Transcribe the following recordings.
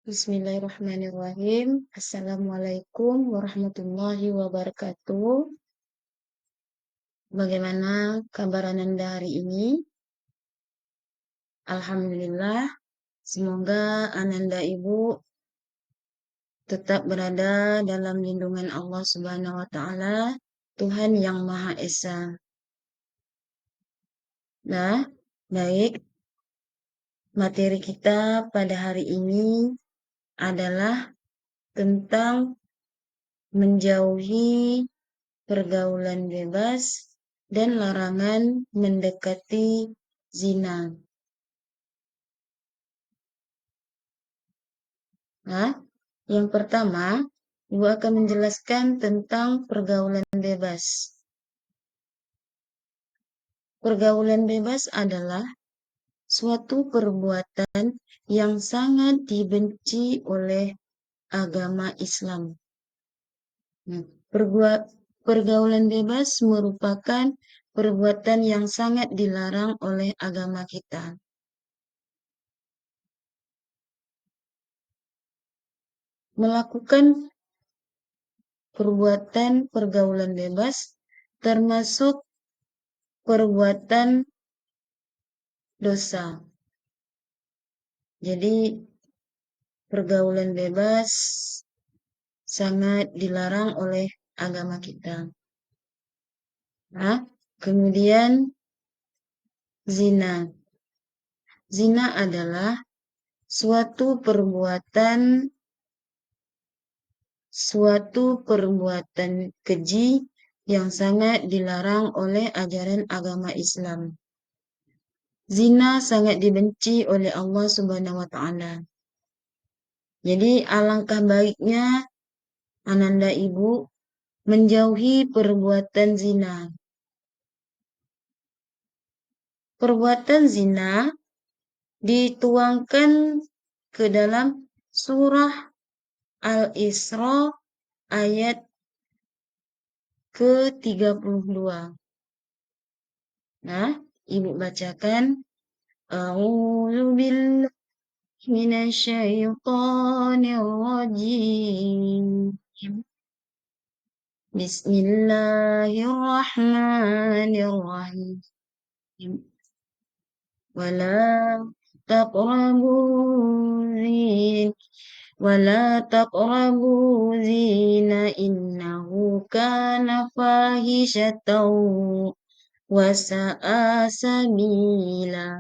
Bismillahirrahmanirrahim. Assalamualaikum warahmatullahi wabarakatuh. Bagaimana kabar Ananda hari ini? Alhamdulillah. Semoga Ananda Ibu tetap berada dalam lindungan Allah Subhanahu wa Ta'ala, Tuhan yang Maha Esa. Nah, baik. Materi kita pada hari ini adalah tentang menjauhi pergaulan bebas dan larangan mendekati zina. Nah, yang pertama, Ibu akan menjelaskan tentang pergaulan bebas. Pergaulan bebas adalah suatu perbuatan yang sangat dibenci oleh agama Islam. Nah, pergaulan bebas merupakan perbuatan yang sangat dilarang oleh agama kita. Melakukan perbuatan pergaulan bebas termasuk perbuatan dosa. Jadi pergaulan bebas sangat dilarang oleh agama kita. Nah, kemudian zina. Zina adalah suatu perbuatan keji yang sangat dilarang oleh ajaran agama Islam. Zina sangat dibenci oleh Allah Subhanahu wa Ta'ala. Jadi alangkah baiknya Ananda Ibu menjauhi perbuatan zina. Perbuatan zina dituangkan ke dalam surah Al-Isra ayat ke-32. Nah, Ibu bacakan. A'udzu billahi minasyaitonir rajim. Bismillahirrahmanirrahim. Wala taqrabu zina innahu kana fahishatan wa sa'a sabila.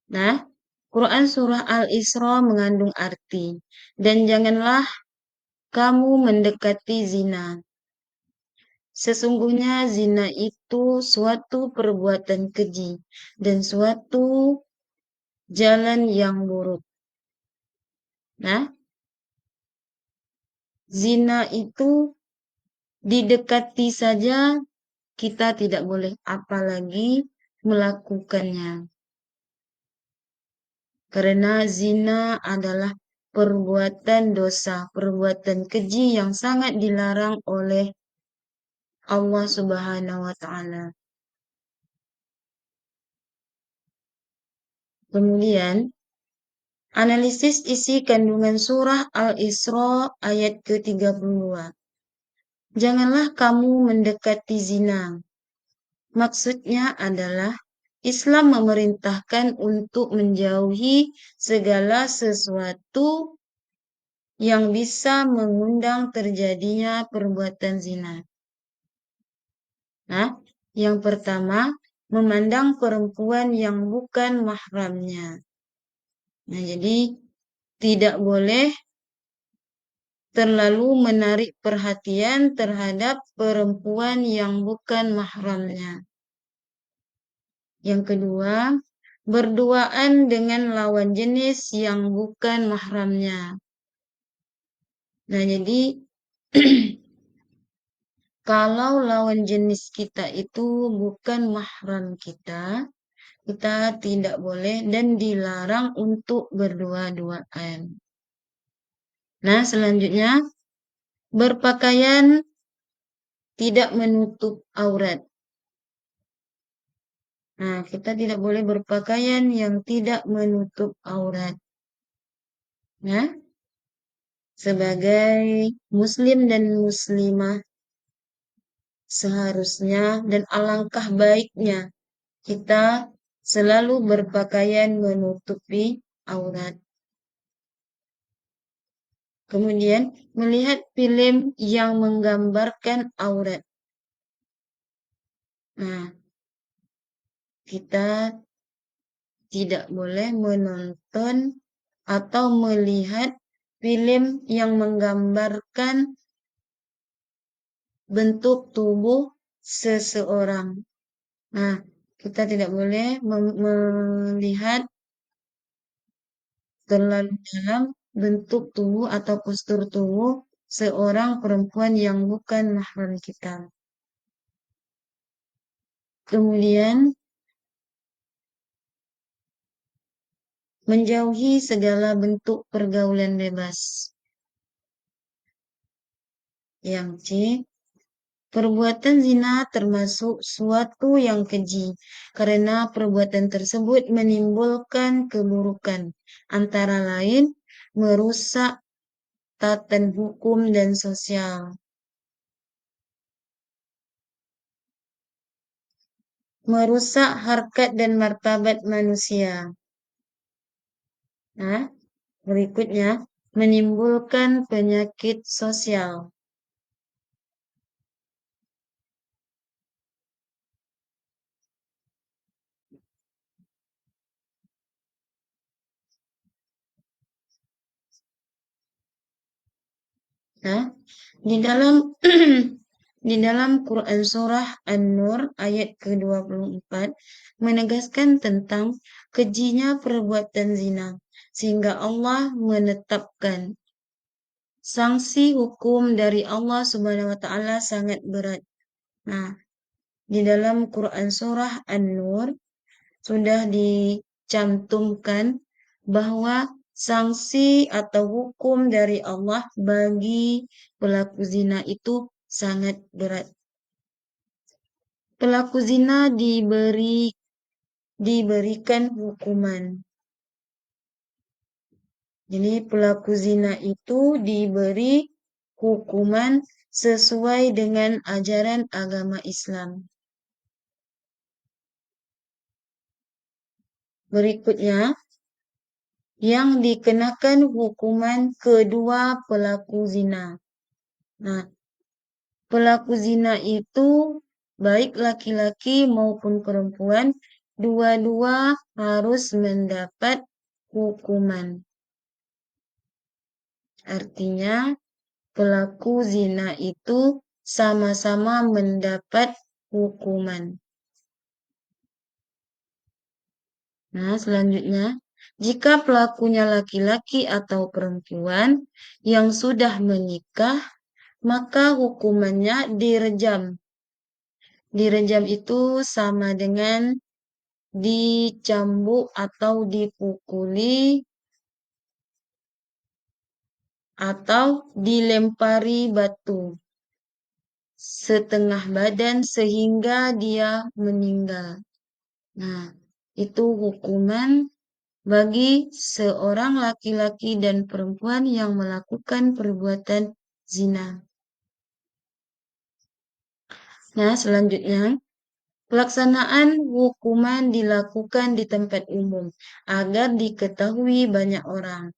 Nah, Quran surah Al-Isra mengandung arti, dan janganlah kamu mendekati zina. Sesungguhnya zina itu suatu perbuatan keji dan suatu jalan yang buruk. Nah, zina itu didekati saja kita tidak boleh, apalagi melakukannya. Karena zina adalah perbuatan dosa, perbuatan keji yang sangat dilarang oleh Allah Subhanahu wa Ta'ala. Kemudian, analisis isi kandungan surah Al-Isra ayat ke-32. Janganlah kamu mendekati zina. Maksudnya adalah Islam memerintahkan untuk menjauhi segala sesuatu yang bisa mengundang terjadinya perbuatan zina. Nah, yang pertama, memandang perempuan yang bukan mahramnya. Nah, jadi tidak boleh terlalu menarik perhatian terhadap perempuan yang bukan mahramnya. Yang kedua, berduaan dengan lawan jenis yang bukan mahramnya. Nah, jadi kalau lawan jenis kita itu bukan mahram kita, kita tidak boleh dan dilarang untuk berdua-duaan. Nah, selanjutnya, berpakaian tidak menutup aurat. Nah, kita tidak boleh berpakaian yang tidak menutup aurat. Ya, sebagai muslim dan muslimah seharusnya dan alangkah baiknya kita selalu berpakaian menutupi aurat. Kemudian melihat film yang menggambarkan aurat. Nah, kita tidak boleh menonton atau melihat film yang menggambarkan bentuk tubuh seseorang. Nah, kita tidak boleh melihat terlalu dalam bentuk tubuh atau postur tubuh seorang perempuan yang bukan mahram kita. Kemudian menjauhi segala bentuk pergaulan bebas. Yang C, perbuatan zina termasuk suatu yang keji, karena perbuatan tersebut menimbulkan keburukan, antara lain merusak tatan hukum dan sosial, merusak harkat dan martabat manusia. Nah, berikutnya, menimbulkan penyakit sosial. Nah, di dalam di dalam Quran Surah An-Nur ayat ke-24 menegaskan tentang kejinya perbuatan zina, sehingga Allah menetapkan sanksi hukum dari Allah Subhanahu wa taala sangat berat. Nah, di dalam Quran Surah An-Nur sudah dicantumkan bahwa sanksi atau hukum dari Allah bagi pelaku zina itu sangat berat. Pelaku zina diberikan hukuman. Jadi pelaku zina itu diberi hukuman sesuai dengan ajaran agama Islam. Berikutnya, yang dikenakan hukuman kedua pelaku zina. Nah, pelaku zina itu baik laki-laki maupun perempuan, dua-dua harus mendapat hukuman. Artinya, pelaku zina itu sama-sama mendapat hukuman. Nah, selanjutnya, jika pelakunya laki-laki atau perempuan yang sudah menikah, maka hukumannya direjam. Direjam itu sama dengan dicambuk atau dipukuli atau dilempari batu setengah badan sehingga dia meninggal. Nah, itu hukuman bagi seorang laki-laki dan perempuan yang melakukan perbuatan zina. Nah, selanjutnya, pelaksanaan hukuman dilakukan di tempat umum agar diketahui banyak orang.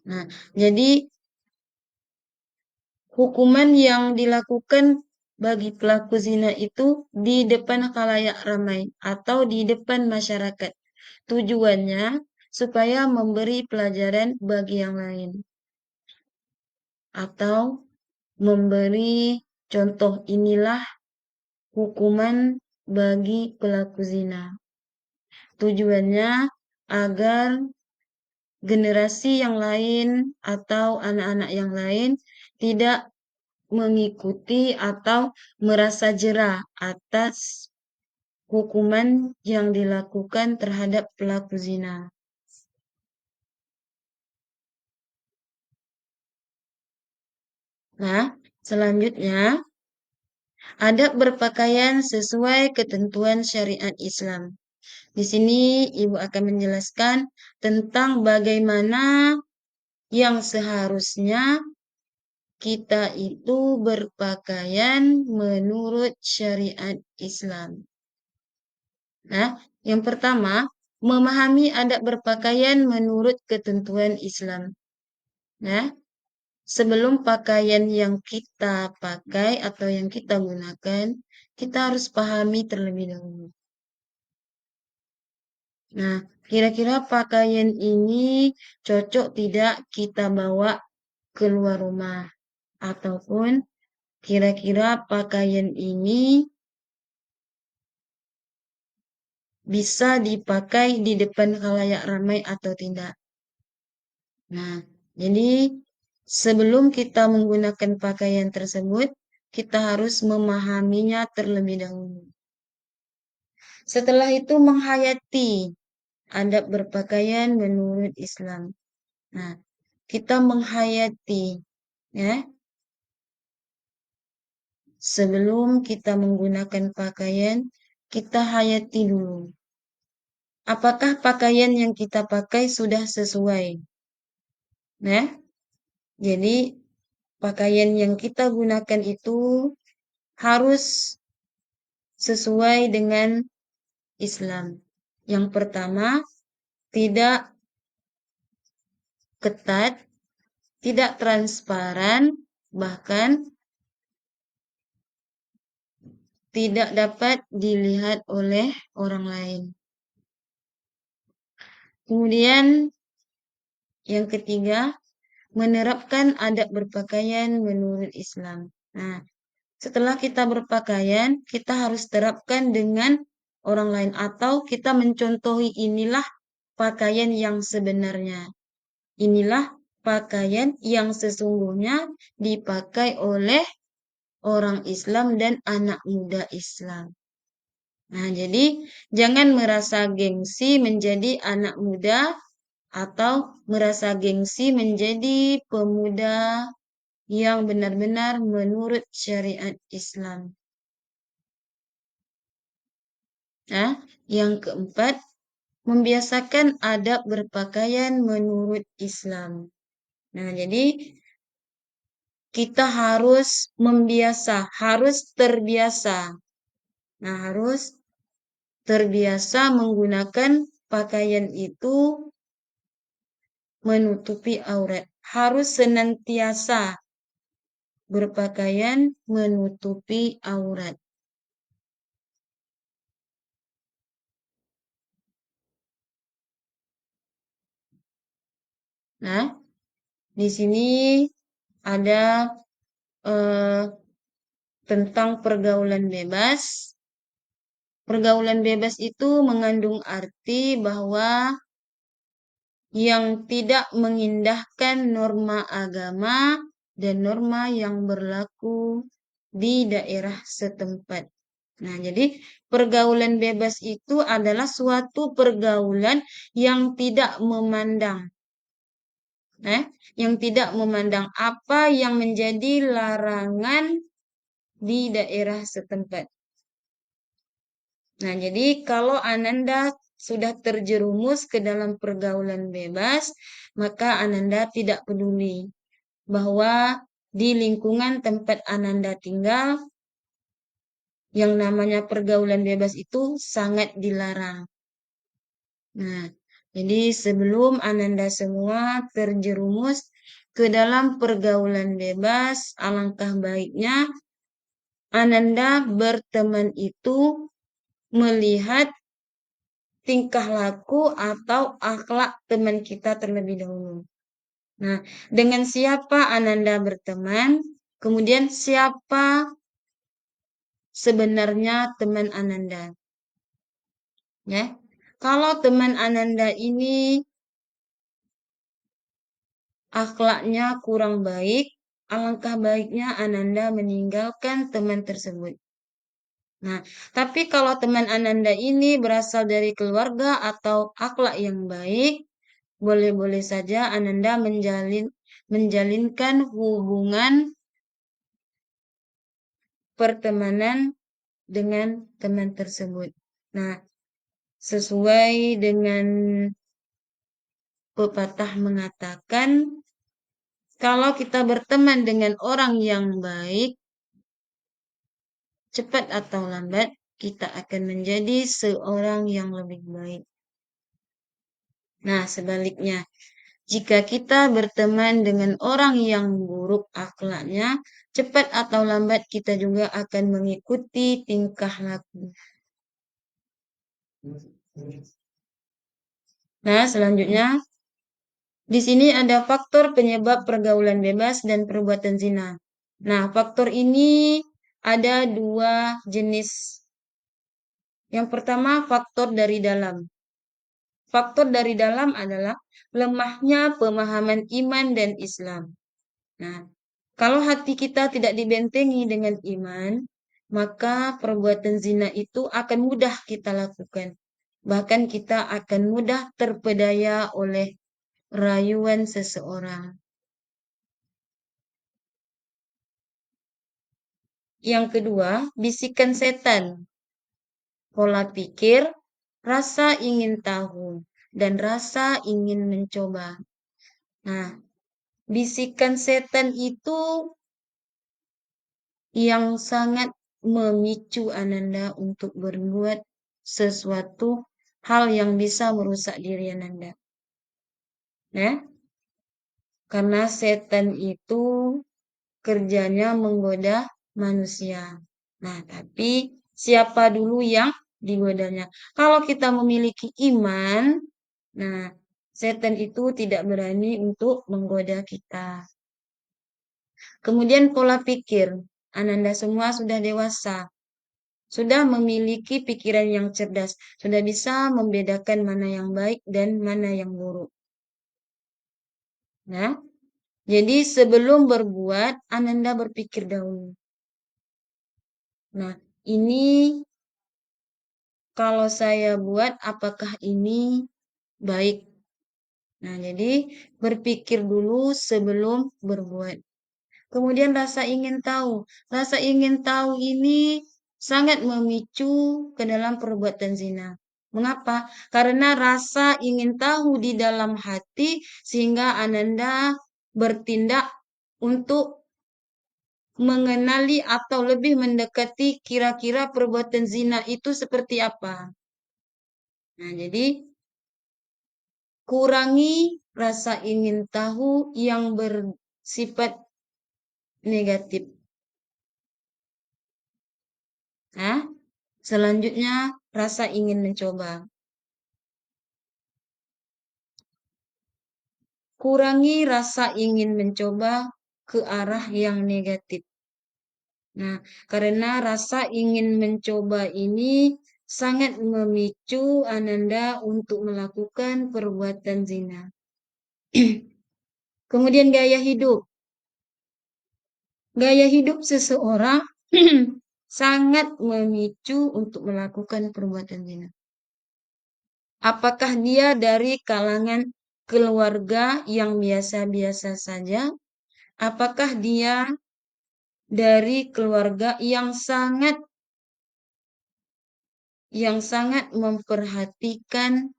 Nah, jadi hukuman yang dilakukan bagi pelaku zina itu di depan khalayak ramai atau di depan masyarakat. Tujuannya supaya memberi pelajaran bagi yang lain atau memberi contoh inilah hukuman bagi pelaku zina. Tujuannya agar generasi yang lain atau anak-anak yang lain tidak mengikuti atau merasa jera atas hukuman yang dilakukan terhadap pelaku zina. Nah, selanjutnya, adab berpakaian sesuai ketentuan syariat Islam. Di sini Ibu akan menjelaskan tentang bagaimana yang seharusnya kita itu berpakaian menurut syariat Islam. Nah, yang pertama, memahami adab berpakaian menurut ketentuan Islam. Nah, sebelum pakaian yang kita pakai atau yang kita gunakan, kita harus pahami terlebih dahulu. Nah, kira-kira pakaian ini cocok tidak kita bawa keluar rumah? Ataupun kira-kira pakaian ini bisa dipakai di depan khalayak ramai atau tidak? Nah, jadi sebelum kita menggunakan pakaian tersebut, kita harus memahaminya terlebih dahulu. Setelah itu menghayati adab berpakaian menurut Islam. Nah, kita menghayati, ya, sebelum kita menggunakan pakaian, kita hayati dulu. Apakah pakaian yang kita pakai sudah sesuai? Nah, jadi pakaian yang kita gunakan itu harus sesuai dengan Islam. Yang pertama, tidak ketat, tidak transparan, bahkan tidak dapat dilihat oleh orang lain. Kemudian yang ketiga, menerapkan adab berpakaian menurut Islam. Nah, setelah kita berpakaian, kita harus terapkan dengan orang lain atau kita mencontohi inilah pakaian yang sebenarnya. Inilah pakaian yang sesungguhnya dipakai oleh orang Islam dan anak muda Islam. Nah, jadi jangan merasa gengsi menjadi anak muda atau merasa gengsi menjadi pemuda yang benar-benar menurut syariat Islam. Nah, yang keempat, membiasakan adab berpakaian menurut Islam. Nah, jadi kita harus harus terbiasa. Nah, harus terbiasa menggunakan pakaian itu menutupi aurat. Harus senantiasa berpakaian menutupi aurat. Nah, di sini ada eh, tentang pergaulan bebas. Pergaulan bebas itu mengandung arti bahwa yang tidak mengindahkan norma agama dan norma yang berlaku di daerah setempat. Nah, jadi pergaulan bebas itu adalah suatu pergaulan yang tidak memandang, yang tidak memandang apa yang menjadi larangan di daerah setempat. Nah, jadi kalau Ananda sudah terjerumus ke dalam pergaulan bebas, maka Ananda tidak peduli bahwa di lingkungan tempat Ananda tinggal, yang namanya pergaulan bebas itu sangat dilarang. Nah, jadi sebelum Ananda semua terjerumus ke dalam pergaulan bebas, alangkah baiknya Ananda berteman itu melihat tingkah laku atau akhlak teman kita terlebih dahulu. Nah, dengan siapa Ananda berteman, kemudian siapa sebenarnya teman Ananda. Ya, kalau teman Ananda ini akhlaknya kurang baik, alangkah baiknya Ananda meninggalkan teman tersebut. Nah, tapi kalau teman Ananda ini berasal dari keluarga atau akhlak yang baik, boleh-boleh saja Ananda menjalinkan hubungan pertemanan dengan teman tersebut. Nah, sesuai dengan pepatah mengatakan, Kalau kita berteman dengan orang yang baik, cepat atau lambat, kita akan menjadi seorang yang lebih baik. Nah, sebaliknya, jika kita berteman dengan orang yang buruk akhlaknya, cepat atau lambat kita juga akan mengikuti tingkah laku. Nah, selanjutnya, di sini ada faktor penyebab pergaulan bebas dan perbuatan zina. Nah, faktor ini ada dua jenis. Yang pertama, faktor dari dalam. Faktor dari dalam adalah lemahnya pemahaman iman dan Islam. Nah, kalau hati kita tidak dibentengi dengan iman, maka perbuatan zina itu akan mudah kita lakukan. Bahkan kita akan mudah terpedaya oleh rayuan seseorang. Yang kedua, bisikan setan, pola pikir, rasa ingin tahu, dan rasa ingin mencoba. Nah, bisikan setan itu yang sangat memicu Ananda untuk berbuat sesuatu hal yang bisa merusak diri Ananda. Nah, karena setan itu kerjanya menggoda manusia. Nah, tapi siapa dulu yang digodanya? Kalau kita memiliki iman, nah, setan itu tidak berani untuk menggoda kita. Kemudian pola pikir. Ananda semua sudah dewasa, sudah memiliki pikiran yang cerdas, sudah bisa membedakan mana yang baik dan mana yang buruk. Nah, jadi sebelum berbuat, Ananda berpikir dahulu. Nah, ini kalau saya buat, apakah ini baik? Nah, jadi berpikir dulu sebelum berbuat. Kemudian rasa ingin tahu. Rasa ingin tahu ini sangat memicu ke dalam perbuatan zina. Mengapa? Karena rasa ingin tahu di dalam hati sehingga Ananda bertindak untuk mengenali atau lebih mendekati kira-kira perbuatan zina itu seperti apa. Nah, jadi kurangi rasa ingin tahu yang bersifat negatif. Nah, selanjutnya rasa ingin mencoba. Kurangi rasa ingin mencoba ke arah yang negatif. Nah, karena rasa ingin mencoba ini sangat memicu Ananda untuk melakukan perbuatan zina. Kemudian gaya hidup. Gaya hidup seseorang sangat memicu untuk melakukan perbuatan zina. Apakah dia dari kalangan keluarga yang biasa-biasa saja? Apakah dia dari keluarga yang sangat memperhatikan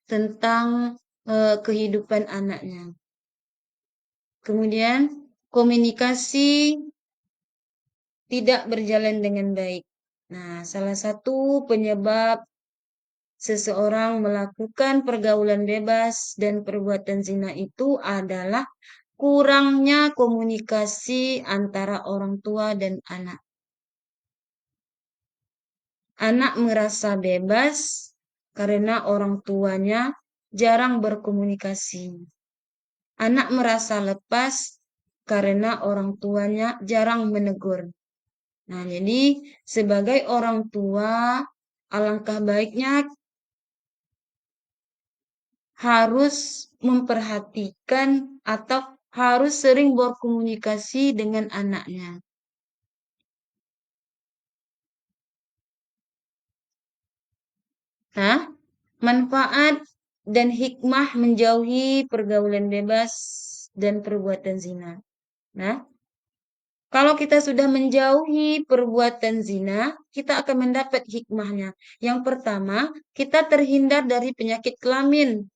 tentang kehidupan anaknya. Kemudian komunikasi tidak berjalan dengan baik. Nah, salah satu penyebab seseorang melakukan pergaulan bebas dan perbuatan zina itu adalah kurangnya komunikasi antara orang tua dan anak. Anak merasa bebas karena orang tuanya jarang berkomunikasi. Anak merasa lepas karena orang tuanya jarang menegur. Nah, jadi sebagai orang tua, alangkah baiknya harus memperhatikan atau harus sering berkomunikasi dengan anaknya. Nah, manfaat dan hikmah menjauhi pergaulan bebas dan perbuatan zina. Nah, Kalau kita sudah menjauhi perbuatan zina, kita akan mendapat hikmahnya. Yang pertama, kita terhindar dari penyakit kelamin.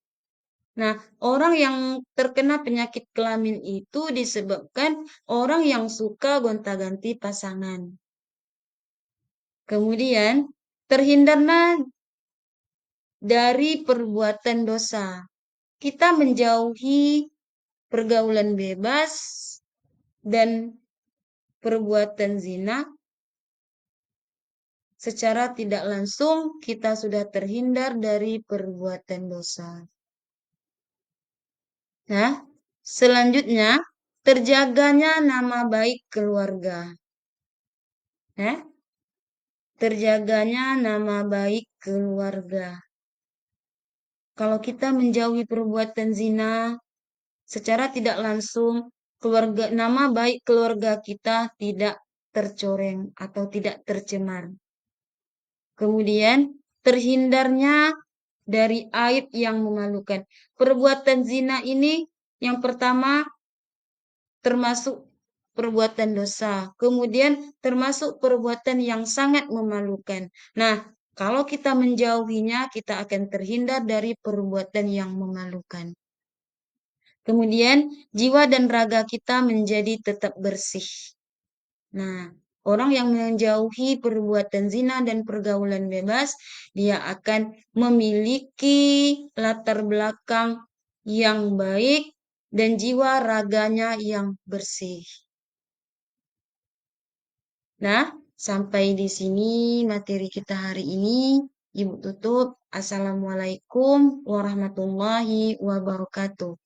Nah, orang yang terkena penyakit kelamin itu disebabkan orang yang suka gonta-ganti pasangan. Kemudian, terhindarlah dari perbuatan dosa. Kita menjauhi pergaulan bebas dan perbuatan zina. Secara tidak langsung kita sudah terhindar dari perbuatan dosa. Nah, selanjutnya terjaganya nama baik keluarga. Nah, terjaganya nama baik keluarga. Kalau kita menjauhi perbuatan zina, secara tidak langsung nama baik keluarga kita tidak tercoreng atau tidak tercemar. Kemudian terhindarnya dari aib yang memalukan. Perbuatan zina ini yang pertama termasuk perbuatan dosa. Kemudian termasuk perbuatan yang sangat memalukan. Nah, kalau kita menjauhinya, kita akan terhindar dari perbuatan yang memalukan. Kemudian jiwa dan raga kita menjadi tetap bersih. Nah, orang yang menjauhi perbuatan zina dan pergaulan bebas, dia akan memiliki latar belakang yang baik dan jiwa raganya yang bersih. Nah, sampai di sini materi kita hari ini. Ibu tutup. Assalamualaikum warahmatullahi wabarakatuh.